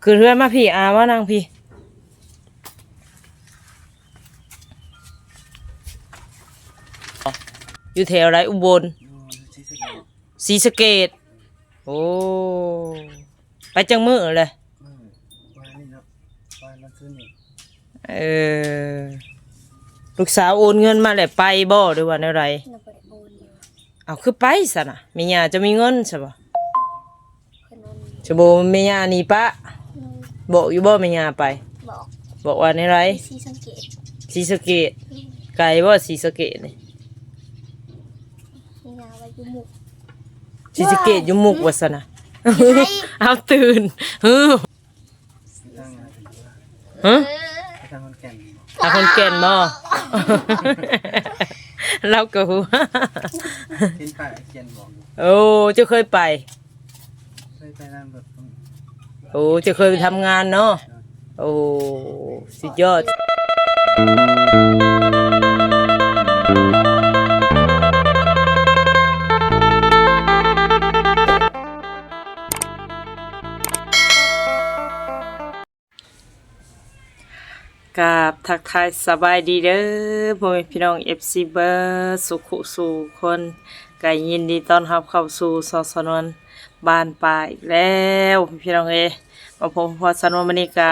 คือเพื่อนมาพี่อาว่านั่งพี่อยู่แถวไรอุบลศรีสะเกษโอ้ไปจังมือเลยเออลูกสาวโอนเงินมาแหละไปบ่หรือว่าอะไรเอาคือไปซะนะมีญาจะมีเงินใช่ปะจะโบมีญานี่ปะบอกอยู่บ่มีญาไปบอกว่าในไรศรีสะเกษไกลบ่ศรีสะเกษนี่ศรีสะเกษอยู่มุกวะซะนะเอาตื่นฮะทางคนแก่นบ่เราก็หูโอ้จะเคยไปโอ้จะเคยไปทำงานเนาะโอ้สุดยอดกับทักทายสบายดีเด้อพ่อแม่พี่น้อง FC เบอร์สุขุสู่คนก็ยินดีต้อนรับเข้าสู่สสนวนบ้านป่าอีกแล้วพี่น้องมาพบพอสนวนมื้อนี้ก็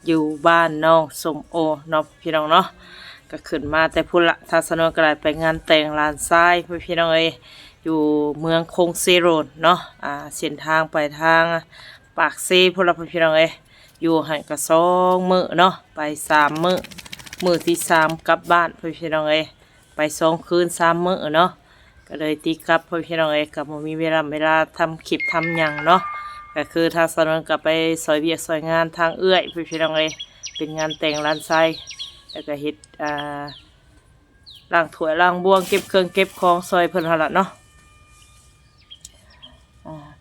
อยู่บ้านน้องสมโอเนาะพี่น้องเนาะก็ขึ้นมาแต่พุ่นละทางสนวนก็ได้ไปงานแต่งหลานชายพี่น้องอยู่เมืองคงเซโรนเนาะเส้นทางไปทางปากเซพุ่นละพี่น้องอยู่หันกระซองมือเนาะไป3 มื้อที่3กลับบ้านพี่น้องไป2 คืน3 มื้อเนาะก็เลยตีกลับพี่น้องกับบ่มีเวลาทำคลิปทำหยังเนาะก็คือทางสนวนก็ไปซอยเวียกซอยงานทางเอื้อยพี่น้องเป็นงานแต่งร้านไส้แล้วก็เฮ็ดล้างถ้วยล้างบวงเก็บเครื่องเก็บของซอยเพิ่นหั่นล่ะเนาะ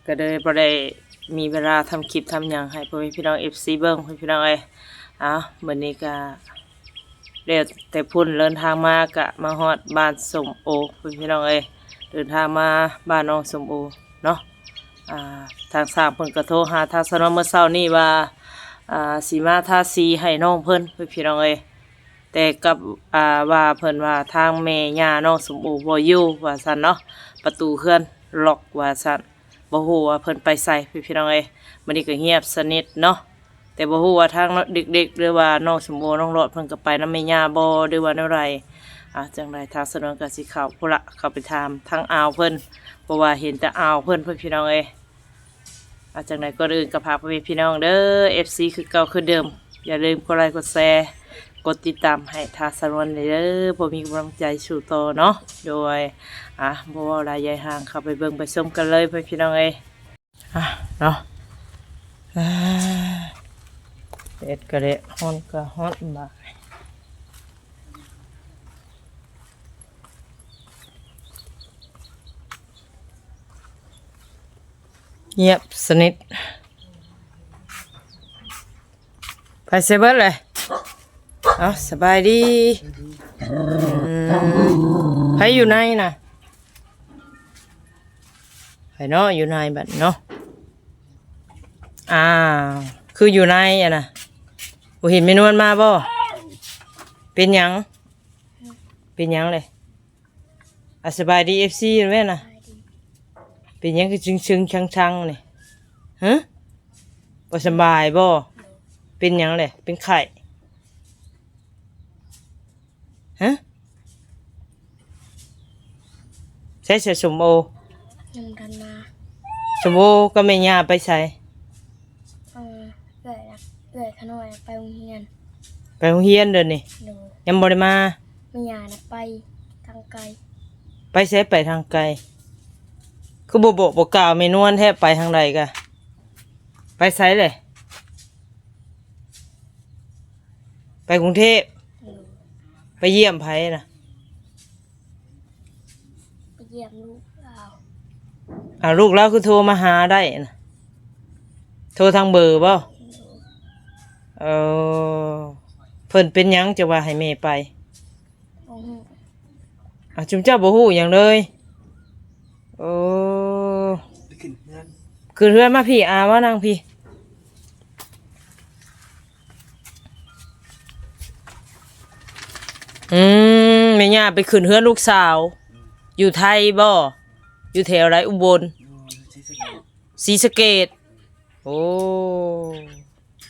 ก็เลยบ่ได้มีเวลาทำคลิปทำหยังให้พี่น้อง FC เบิ่งพี่น้องมื้อนี้ก็เดี๋ยวแต่พุ่นเดินทางมากะมาฮอดบ้านสมโอพี่น้องเดินทางมาบ้านน้องสมโอเนาะทางสร้างเพิ่นก็โทรหาทางสนเมื่อเช้านี้ว่าสิมาทาสีให้น้องเพิ่นพี่น้องแต่กับว่าเพิ่นว่าทางแม่ย่าน้องสมโอบ่อยู่ว่าซั่นเนาะประตูเรือนล็อกว่าซั่นบ่ฮู้ว่าเพิ่นไปไสพี่น้องมื้อนี้ก็เงียบสนิทเนาะแต่บ่ฮู้ว่าทางเด็กๆหรือว่าน้องสมโอน้องรอดเพิ่นก็ไปนำแม่ย่าบ่หรือว่าแนวใดจังไดทางสนวนก็สิเข้าพุ่นละเข้าไปถามทางอาวเพิ่นเพราะว่าเห็นแต่อาวเพิ่นพี่น้องจังไดก็อื่นก็พาพี่น้องเด้อ FC คือเก่าคือเดิมอย่าลืมกดไลค์กดแชร์กดติดตามให้ทางสนวนเด้อบ่มีกำลังใจสู่ต่อเนาะโดยบ่ว่าหลายใหญ่ห่างเข้าไปเบิ่งไปชมกันเลยพี่น้องเนาะเอ็ดก็ได้ฮ้อนก็ฮ้อนบาดเงียบสนิทไปเซเบิร์เลยสบายดีใครอยู่ในน่ะใครเนาะอยู่ในบัดเนาะคืออยู่ในน่ะบ่เห็นเมนูมันมาบ่เป็นหยังเลยสบายดี FC แม่น่ะเป็นยังคือชึงชังนี่ฮะบ่สบายบ่เป็นยังเลยเป็นไข้ฮะใช้เสื้อสมโอยังทันมาสมโอก็ไม่ย่าไปใส่เลยขน้อยไปโรงเรียนเดินนี่ยังบ่ได้มาไม่ย่านะไปทางไกลไปใช้ไปทางไกลคือบ่กล่าวเมนวนแทบไปทางใดกะไปไสเลยไปกรุงเทพไปเยี่ยมไผนะไปเยี่ยมลูกเราลูกเราคือโทรมาหาได้นะโทรทางเบอร์บ่เพิ่นเป็นหยังจะว่าให้แม่ไปจุมเจ้าบ่ฮู้หยังเลยโอ้คือเพื่อนมาพี่ว่านั่งพี่ แม่ย่าไปขึ้นเฮือนลูกสาว อยู่ไทยบ่อยู่แถวไรอุบลศรีสะเกษโอ้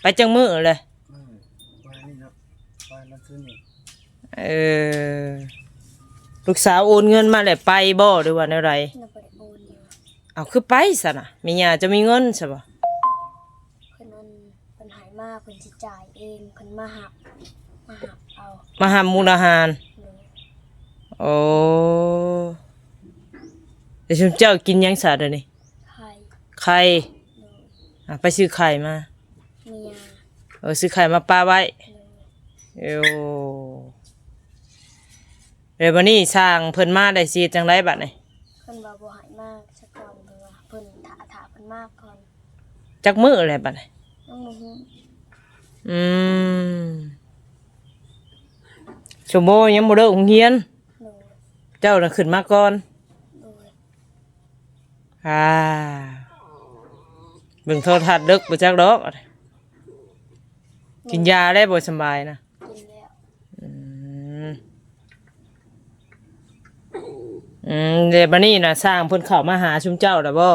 ไปจังมื้อเลยเออลูกสาวโอนเงินมาแล้วไปบ่หรือว่าแนวไร เราบ่ได้โอนอยู่ เอาคือไปซะน่ะแม่ย่าจะมีเงินใช่บ่ เพิ่นนั่นเพิ่นหายมาเพิ่นสิจ่ายเองเพิ่นมาหับเอา มาหามูลอาหาร เลย โอ้เดี๋ยวชุมเจ้ากินหยังซะเดี๋ยวนี้ ไข่ ไข่ เลย ไปซื้อไข่มา เมีย ซื้อไข่มาปาไว้ เลย เอวเดี๋ยววันนี้สร้างเพิ่นมาได้สิจังไดบัดนี่ เพิ่นว่าบ่หายมากซะก่อนเพิ่นว่าเพิ่นถาเพิ่นมากก่อน จักมื้ออะไรบัดนี่ ยังบ่ฮู้ อืมชั่วโมงยังบ่เลิกโรงเรียน เลย เจ้าน่ะขึ้นมาก่อน เลย เบิ่งโทรทัศน์ดึกบ่จักดอกกินยาได้บ่สำบายนะ กินแล้ว อืมเดี๋ยวบัดนี้น่ะสร้างเพิ่นเข้ามาหาชุมเจ้าแล้วบ่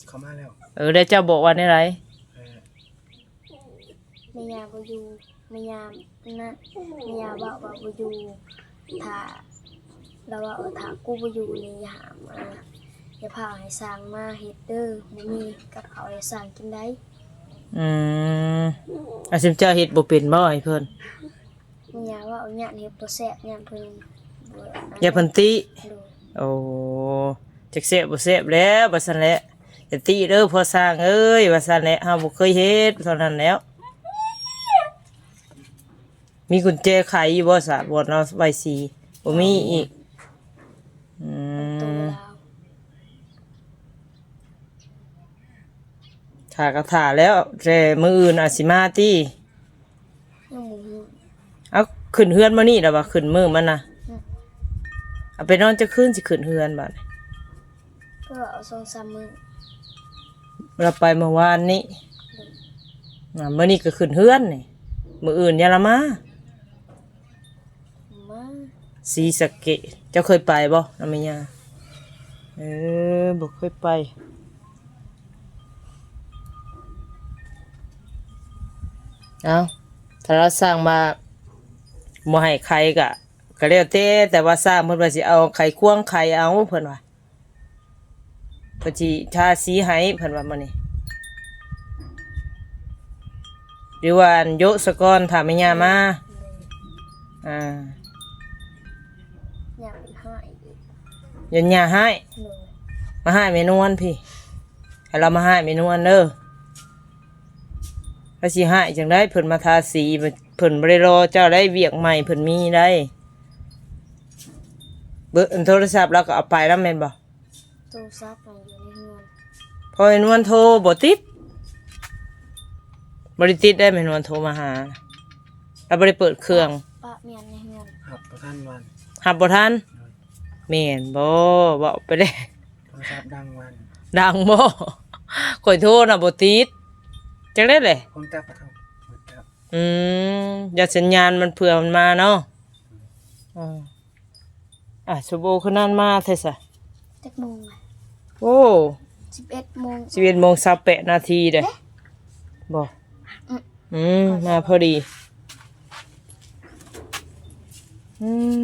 เขามาแล้ว ได้เจ้าบอกว่าได้ไร เออ เมียบ่อยู่เมียนะเมียบอกว่าบ่อยู่ถ้าเราว่าถ้ากูบ่อยู่นี่อย่าหามอย่าพาให้สร้างมาเฮ็ดเด้อบ่มีกับเขาวให้สร้างกินได้ ชุมเจ้าเฮ็ดบ่เป็นบ่ให้เพิ่น เมียว่าเอาหยังเฮ็ดบ่แซ่บหยังเพิ่นบ่ อย่าเพิ่นติ ดู โอ้จักเสะบ่เสะแล้วว่าซั่นแหละจะติเด้อพอสร้างเอ้ยว่าซั่นแหละเฮาบ่เคยเฮ็ดเท่านั้นแล้ว มีกุญแจไขอยู่บ่ซะบ่เนาะใบสีบ่มีอีกอืมตัวลาว ถ้าก็ท่าแล้วแต่มื้ออื่นอาจสิมาติ ยังบ่ฮู้ เอาขึ้นเฮือนมานี่ล่ะว่าขึ้นมื้อมันน่ะเอาไปนอนจักคืนสิขึ้นเฮือนบัดนี้ ก็เอา2-3มื้อ เราไปเมื่อวานนี้มื้อนี้ก็ขึ้นเฮือนนี่มื้ออื่นอย่าละมา มา ศรีสะเกษเจ้าเคยไปบ่น้ำแม่ย่าบ่เคยไปเอาถ้าเราสร้างมาบ่ให้ใครก็แล้วแต่ว่าสร้างเพิ่นว่าสิเอาไข่ควงไข่เอาเพิ่นว่าเพิ่นสิทาสีให้เพิ่นว่ามื้อนี้หรือว่าโยะสะก่อนถ้าแม่ย่ามา เลย อ่า อยากเป็นหายอีก ยันย่าให้ เลย มาให้เมนวนพี่ให้เรามาให้เมนวนเด้อถ้าสิให้จังได้เพิ่นมาทาสีเพิ่นบ่ได้รอเจ้าได้เวียกใหม่เพิ่นมีได้เบอร์โทรศัพท์เราก็เอาไปแล้วแม่นบ่ โทรศัพท์มันอยู่ในเฮือน พอเมนวนโทรบ่ติดบ่ได้ติดได้เมนวนโทรมาหาเราบ่ได้เปิดเครื่อง ปะเมียนในเฮือน หับประท่านวัน หับบ่ทันแม่นบ่เว้าไปได้ โทรศัพท์ดังวัน ดังบ่ข่อยโทรน่ะบ่ติดจังได๋แหละ คนจับประทับหมดจับ อย่าสัญญาณมันเผื่อมันมาเนาะชโบขนานมาเถอะสะ จักโมงอะ โอ้ 11 โมง 11:28 นาทีเด้บ่มาพอดี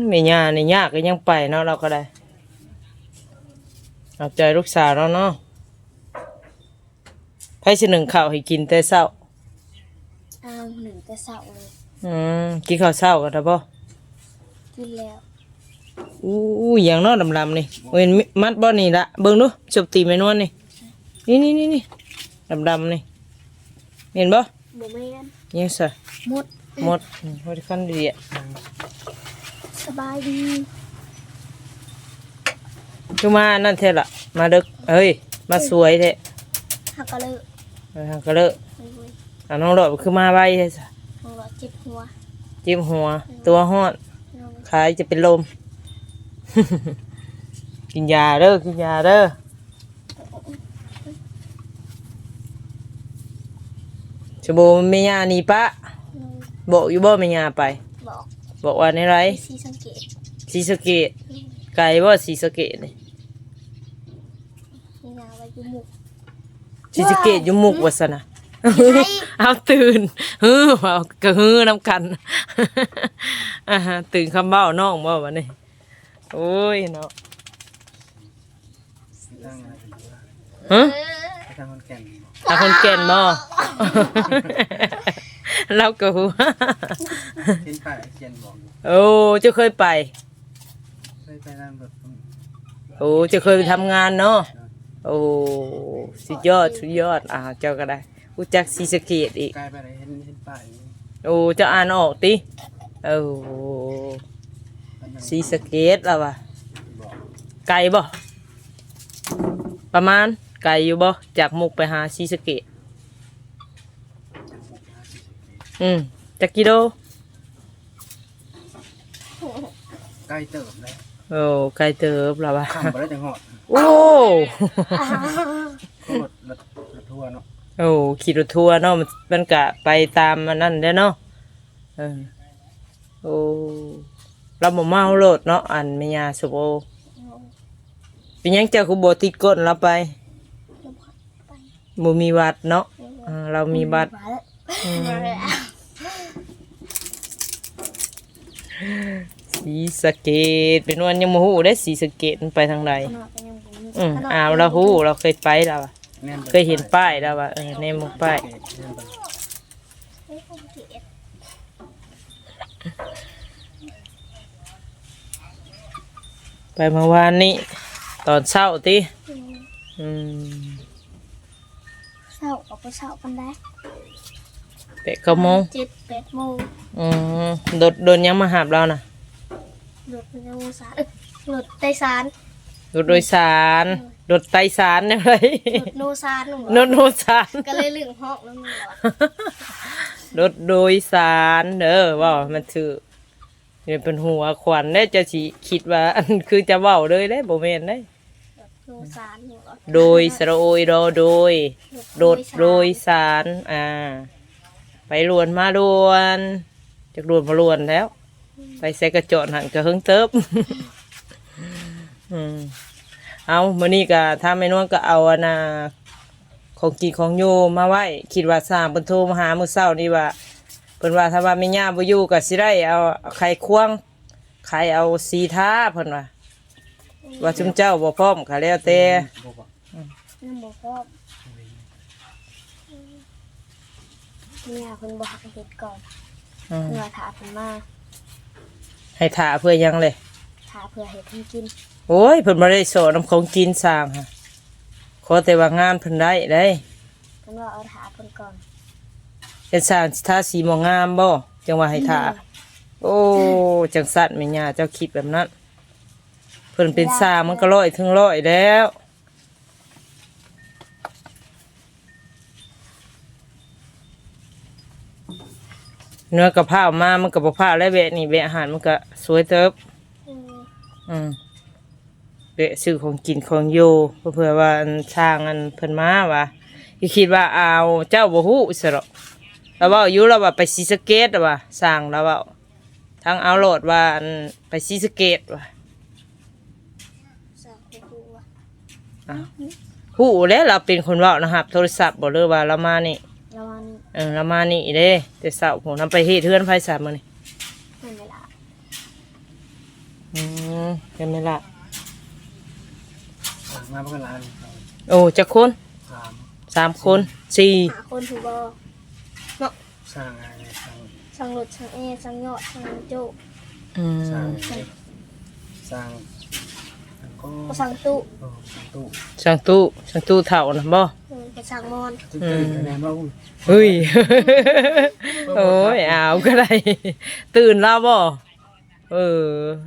แม่ย่านี่ยากก็ยังไปเนาะเราก็ได้เอาใจลูกสาวเราเนาะไผสินึ่งข้าวให้กินแต่เช้า เอาหนึ่งแต่เช้าเลย กินข้าวเช้ากันได้บ่ กินแล้ว อู้อย่างเนาะดำๆนี่เห็นมัดบ่นี่ละเบิ่งดูจบตีแม่นวลนี่นี่ดำๆนี่เห็นบ่ บ่แม่น ยังซะ หมด หมดพอดีคันดีอ่ะ สบายดี คือมานั่นแท้ล่ะมาดึกเฮ้ยมาสวยแท้ หักกะเลย ทางก็เลิก โอ้ย น้องดอกคือมาไว้แท้ซะ มันว่าเจ็บหัว จิ้มหัว ตัวฮ้อน น้อง ขายจะเป็นลม กินยาเด้อกินยาเด้อชโบแม่ย่านี่ปะ น้อง บอกอยู่บ่แม่ย่าไป บอก บอกว่าในไร สีสังเกต ศรีสะเกษไกลบ่ศรีสะเกษนี่ มีนาว่าอยู่หมุก ศรีสะเกษอยู่มุกว่าซั่นน่ะ ใช่ เอาตื่นเอากระฮือน้ำกัน ตื่นคำเบ้าน้องบ่วะนี่โอ้ยเนาะ ดังอะไรอยู่วะ ฮะ ไปทางคนแก่นบอก อาคนแก่นบ่ เราก็หัว เห็นป้ายเขียนบอกอยู่ โอ้เจะเคยไป เคยไปร้านรถ โอ้เจะเคยไปทำงานเนาะโอ้สุดยอดสุดยอดเจ้าก็ได้รู้จักศรีสะเกษอีก กลายไปไหนเห็นป้ายอยู่ โอ้เจะอ่านออกติโอ้ มันยัง ศรีสะเกษแล้ววะ บอก ไกลบ่ประมาณไกลอยู่บ่จากมุกไปหาศรีสะเกษ จักกิโล ใกล้เติบเลย โอ้ไกลเติบแล้ววะ ข้ามไปแล้วจังหอด โอ้ ก็รถทัวร์เนาะ โอ้ขี่รถทัวร์เนาะมันกะไปตามมันนั่นเด้อเนาะเออโอ้เราบ่เมารถเนาะอันแม่ย่าสุโอเป็นหยังเจ้าคือบ่ติดก้นเราไปบ่มีวัดเนาะเรามีบัตรศรีสะเกษเป็นวันยังบ่ฮู้ได้ศรีสะเกษมันไปทางใดเราฮู้เราเคยไปแล้วอะเคยเห็นป้ายแล้วว่าในหมุกป้ายไปเมื่อวานนี้ตอนเช้าติอืม เช้าออกไปเช้ากันได้ 8 โมง 7-8 โมง อืมโดนยังมาหาบเราน่ะ รถมันยังสารรถไตสาร รถโดยสารรถไตสารเนี่ยเลย รถโนซานหนู รถโดยสาร ก็เลยลืมห้องแล้วมึงเหรอ รถโดยสารเด้อว่ามันถือเนี่ยเป็นหัวขวัญได้จะสิคิดว่าอันคือจะเว้าเลยได้บ่แม่นได้ รถโนซานหนูเหรอ โดยสระโอยรอโดยรถโดยสารไปลวนมาลวนจากลวนมาลวนแล้ว ไปใส่กระจกหันกระเฮิงเติบ เอามื้อนี้ก็ถ้าแม่นวลก็เอาอันน่ะของกินของโยมาไว้คิดว่าสร้างเพิ่นโทรมาหามื้อเช้านี่ว่าเพิ่นว่าถ้าว่าแม่ย่าบ่อยู่ก็สิได้เอาไข่ควงไข่เอาสีทาเพิ่นว่าชุมเจ้าบ่พร้อมก็แล้วแต่ บอกว่า นั่นบอกว่าเนี่ยคุณบอกให้เห็ดก่อน อืม เพื่อถาเพิ่นมา ให้ถาเพื่อยังเลย ถาเพื่อเห็ดให้กิน โอ้ยเพิ่นบ่ได้สอนน้ำของกินสร้างค่ะขอแต่ว่างานเพิ่นได้เด้ เพิ่นว่าเอาถาเพิ่นก่อน เป็นสร้างทาสีบ่งามบ่จังว่าให้ถาโอ้จังสั่นแม่ย่าเจ้าคิดแบบนั้นเพิ่นเป็นสร้างมันก็100 ถึง 100แล้วเนื้อกะเพรามามันก็บ่พลาดแล้วแวะนี่แวะอาหารมันก็สวยเติบ อืม อืมเดะซื้อของกินของโยเพื่อว่าอันสร้างอันเพิ่นมาว่าคิดว่าเอาเจ้าบ่ฮู้ซะหรอกเราเว้าอยู่เราว่าไปศรีสะเกษว่าสร้างเราเว้าทางเอาโลดว่าอันไปศรีสะเกษว่า สาคูว่า อ้าวฮู้แล้วเราเป็นคนเว้านะครับโทรศัพท์บ่เลยว่าเรามานี่ ระวัง เรามานี่เด้แต่เช้าผมนำไปเฮ็ดเทือนไผสามมื้อนี่ นั่นเวลา เห็นไหมล่ะ มาเพื่อนร้าน โอ้จักคน สาม 3 คน4 หาคนถูกบ่เนาะ สร้างอะไรสร้าง สั่งรถสั่งสั่งยอดสั่งโจ อืม สร้างสร้างก็ ก็สั่งตู้ สร้างตู้ ช่างตู้เฒ่านะบ่ ก็สั่งมอน ตื่นคะแนนว่าอุ้ย เฮ้ย โอ้ยเอาก็ได้ ตื่นแล้วบ่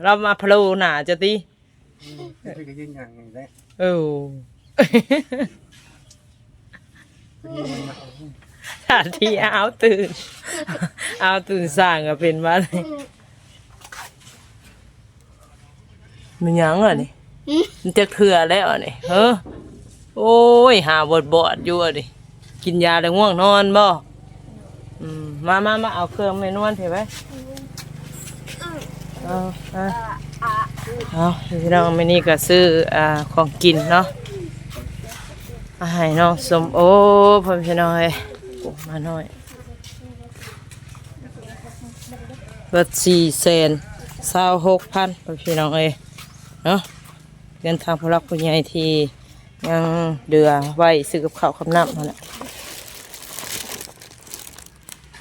เรามาพะโลหนาจะติ ไม่ใช่ก็ยิ่งอย่างนี้แหละ เออ ถ้าที่เอาตื่น เอาตื่นสร้างก็เป็นว่าอะไรมันหยังอ่ะนี่มันจะเถื่อแล้วอ่ะนี่โอ้ยหาบดอยู่อ่ะดิกินยาแล้วง่วงนอนบ่มาเอาเครื่องไม่นวลเถอะไว้ เอาพี่น้องมื้อนี้ก็ซื้อของกินเนาะมาให้น้องสมโอพ่อพี่น้องเอ้ยโอ้มาหน่อยเบิด426,000พ่อพี่น้องเอ้ยเนาะเงินทางผู้รักผู้ใหญ่ที่ยังเดือไว้ซื้อกับข้าวกับน้ำนั่นแหละ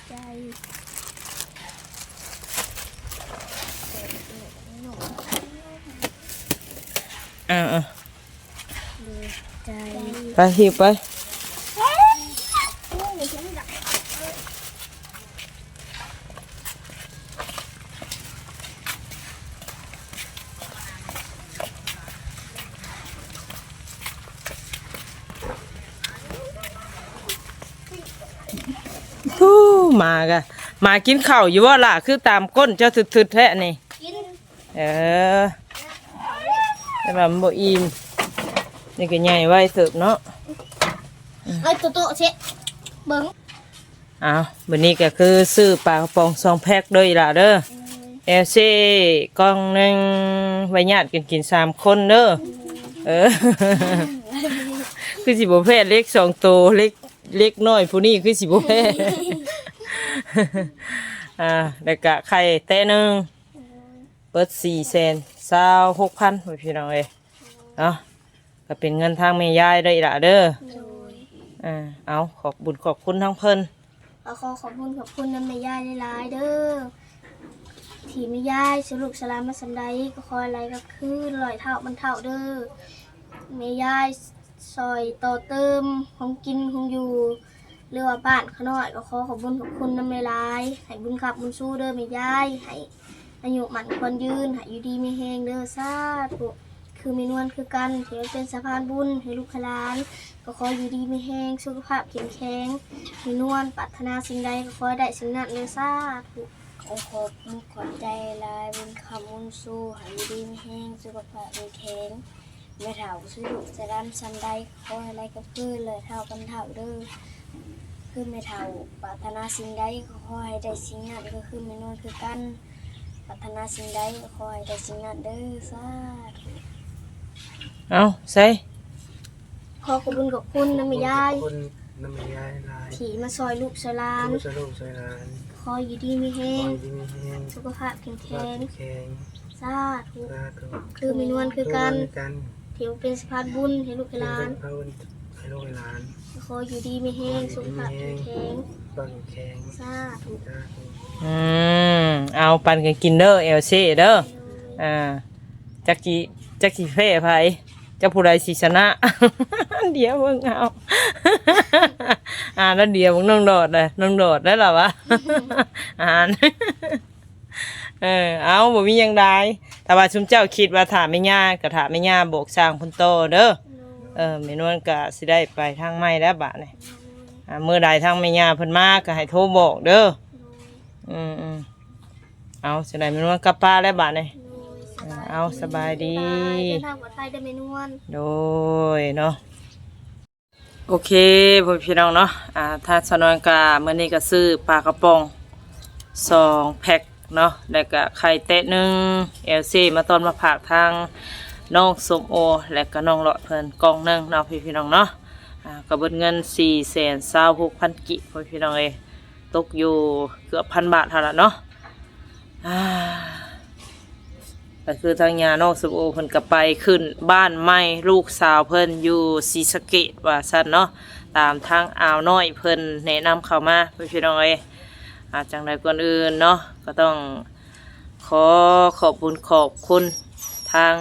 ใจ อ่า ใจ ไปหิวไปทู่มากะมากินข้าวอยู่ว่าล่ะคือตามก้นเจ้าถึดๆแท้นี่ กิน แต่แบบบ่อิ่มนี่ก็ใหญ่ไว้เสิร์ฟเนาะ ไอ้โตเช็ดเบิ้ง อ้าววันนี้ก็คือซื้อปลากระป๋อง2 แพ็คเด้ออีหล่ะเด้อเอลซีกล่องหนึงไว้ญาติกันกิน3 คนเด้อคือสิบ่แพ้เล็ก2 โตเล็กน้อยผู้นี้คือสิบ่แพ้แล้วก็ไข่แต้หนึงเปิด426,000พี่น้องเอ้ยเนาะก็เป็นเงินทางแม่ยายเด้ออีหล่ะเด้อเอาขอบบุญขอบคุณทั้งเพิ่น ขอขอบคุณน้ำแม่ยายหลายๆเด้อที่แม่ยายสรุปสลามมาสันใดก็คอยอะไรก็คือ100 เท่ามันเท่าเด้อแม่ยายซอยต่อเติมของกินของอยู่เรือว่าบ้านเขาน้อยก็ขอบคุณน้ำแม่ลายให้บุญขับบุญสู้เด้อแม่ยายให้อายุหมันควรยืนให้อยู่ดีมีแฮงเด้อสาธุคือมีนวลคือกันถือเป็นสะพานบุญให้ลูกหลานก็ขออยู่ดีมีแฮงสุขภาพเข้มแข็งมีนวลปรารถนาสิ่งใดก็ขอได้สิ่งนั้นเด้อสาธุขอขอบคุณขอบใจลายบุญคำบุญสู้ให้อยู่ดีมีแฮงสุขภาพเข้มแข็งไม่เท่าสุดุจะดำสันใดขออะไรก็คือเลยเท่ากันเท่าเด้อคือไม่เท่าปรารถนาสิ่งใดก็ขอให้ได้สิ่งนั้นก็คือมีนวลคือกันปรารถนาสิ่งใดก็ขอให้ได้สิ่งนั้นเด้อสาธุ เอาใส่ ขอขอบคุณน้ำแม่ยาย คนน้ำมันยายลาย ที่มาซอยลูกซอยหลาน ผู้สรุปใส่ร้าน ขออยู่ดีมีแฮ ค ง อยที่มีแห้ง สุขภาพแข็งแร รั ง กแข็ง สาธุ สาธุ คือมีนวลคือกัน กัน ถือเป็นสะพานบุญให้ลูกให้หลาน พระวันให้ลูกหลาน ขออยู่ดีมีแฮงสุขภาพแข็งแรง ปังแข็ง สาธุ สาธุ เอาปันกันกินเด้อเอลซีเด้อจักกี่เฟ่ไผจะผู้ใดสิชนะ เดี๋ยวเบิ่งเอา แล้วเดี๋ยวมึงน้องโดดเลยน้องโดดได้หรอวะ เอาบ่มีหยังได้แต่ว่าชุมเจ้าคิดว่าถามไม่ยากก็ถามไม่ยากโบกสร้างพุ่นโตเด้อแม่นวลก็สิได้ไปทางใหม่แล้วบาดนี้มื้อใดทางแม่ย่าเพิ่นมาก็ให้โทรบอกเด้อเอาสิได้แม่นวลกลับป้านแล้วบาดนี้เอาสบายดี เดินทางปลอดภัยเด้อแม่นวล โดยเนาะโอเคพี่น้องเนาะถ้าสนวนกามื้อนี้ก็ซื้อปลากระป๋อง2 แพ็คเนาะแล้วก็ไข่เต๊ะ1 LC มาต้นมาผักทางน้องสมโอและก็น้องเลาะเพิ่นกล่องนึงเนาะพี่น้องเนาะก็เบิดเงิน426,000 กิพี่น้องเอ้ยตกอยู่เกือบ1,000 บาทเท่านั้นเนาะก็คือทางญาน้องสมโอเพิ่นก็ไปขึ้นบ้านใหม่ลูกสาวเพิ่นอยู่ศรีสะเกษว่าซั่นเนาะตามทางอ่าวน้อยเพิ่นแนะนำเข้ามาพี่น้องเอ้ยจังใดก่อนอื่นเนาะก็ต้องขอบคุญขอบคุณทาง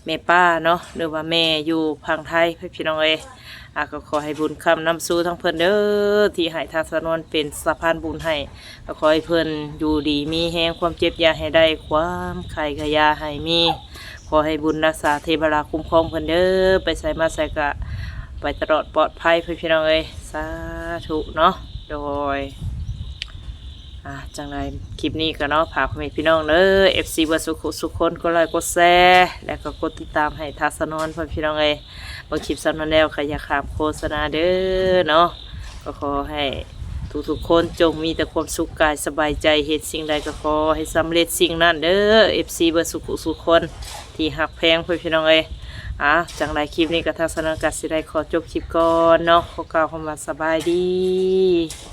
แม่ป้าเนาะหรือว่าแม่อยู่พังไทยพี่น้องเอ้ยก็ขอให้บุญคำนำสู่ทั้งเพิ่นเด้อที่ให้ทางสนวนเป็นสะพานบุญให้ก็ขอให้เพิ่นอยู่ดีมีแห้งความเจ็บยาให้ได้ความไข่กะยาให้มีขอให้บุญรักษาเทวราคุ้มครองเพิ่นเด้อไปใส่มาใส่กะไปตลอดปลอดภัยพี่น้องเอ้ยสาธุเนาะโดยจังไรคลิปนี้ก็เนาะฝากพี่น้องเด้อ FC วัดสุขคนก็ไลค์กดแชร์และก็กดติดตามให้ทัศนนพี่น้องเอ้ยบางคลิปสำนันแล้วใครอยากขามโฆษณาเด้อเนาะก็ขอให้ ทุกๆคนจงมีแต่ความสุขกายสบายใจเฮ็ดสิ่งใดก็ขอให้สำเร็จสิ่งนั้นเด้อ FC เบิดสุขคนที่หักแพงพี่น้องเอ้ยจังไรคลิปนี้ก็ทางสนองกัดสิได้ขอจบคลิปก่อนเนาะขอกล่าวคำว่าสบายดี